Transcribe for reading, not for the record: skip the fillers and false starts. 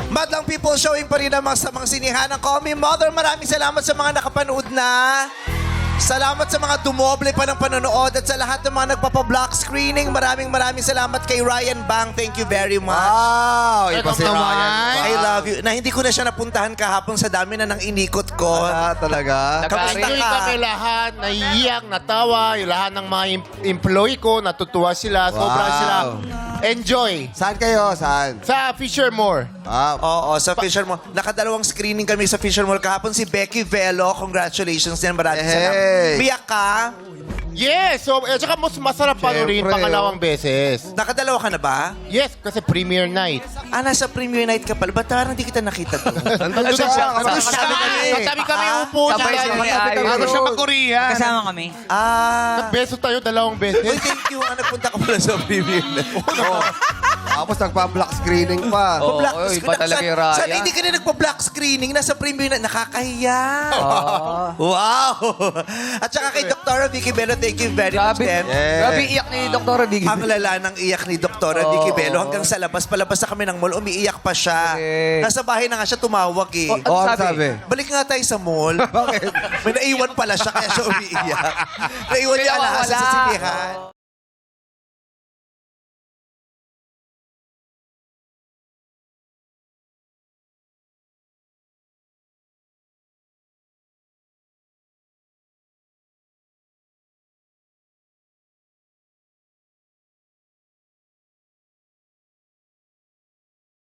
Madlang people showing pa rin naman sa mga sinihan ng Call Me Mother. Maraming salamat sa mga nakapanood na. Salamat sa mga dumoble pa ng panonood at sa lahat ng mga nagpapa-block screening. Maraming salamat kay Ryan Bang. Thank you very much. Wow! Iba si Ryan. I love you. Na hindi ko na siya napuntahan kahapon sa dami na nang inikot ko. Talaga? Kamusta Enjoy ka? kami lahat, naiiyak, natawa, yung lahat ng mga employee ko, natutuwa sila, sobra sila. Enjoy! Saan kayo? Saan? Sa Fisher Moore. Oo, sa Fisher Mall. Nakadalawang screening kami sa Fisher Mall kahapon. Si Becky Velo. Congratulations din. Maraming salamat. Biyak ka? Yes! So, saka mas masarap pa rin Siyempre, pangalawang beses. Nakadalawa ka na ba? Yes, kasi premiere night. Nasa premiere night ka pala. Ba't parang di kita nakita doon? Nandun siya. Nandun siya. Katabi kami upo. Sabay sa- sila ni Ayo. Bago siya mag-Korean. Kasama kami. Beso tayo, dalawang Uy, beses. thank you. Nagpunta ka pala sa premiere night. Tapos nagpa-block screening pa. Oo, Pa-block oy, screen- iba talaga yung Raya. Saan hindi ka na nagpa-block screening? Nasa premiere na. Nakakahiya. Wow. At saka kay Dr. Vicky Bello, thank you very much Grabe. din. Grabe iyak ni Dr. Big. Ang lala ng iyak ni Dr. Vicky Bello hanggang sa labas. Palabas na kami ng mall, umiiyak pa siya. Okay. Nasa bahay na nga siya tumawag eh. Ano Ano sabi? sabi? Balik nga tayo sa mall. Bakit? May naiwan pala siya kaya siya umiiyak. Naiwan niya Kaya alahas sa wala. sinihan.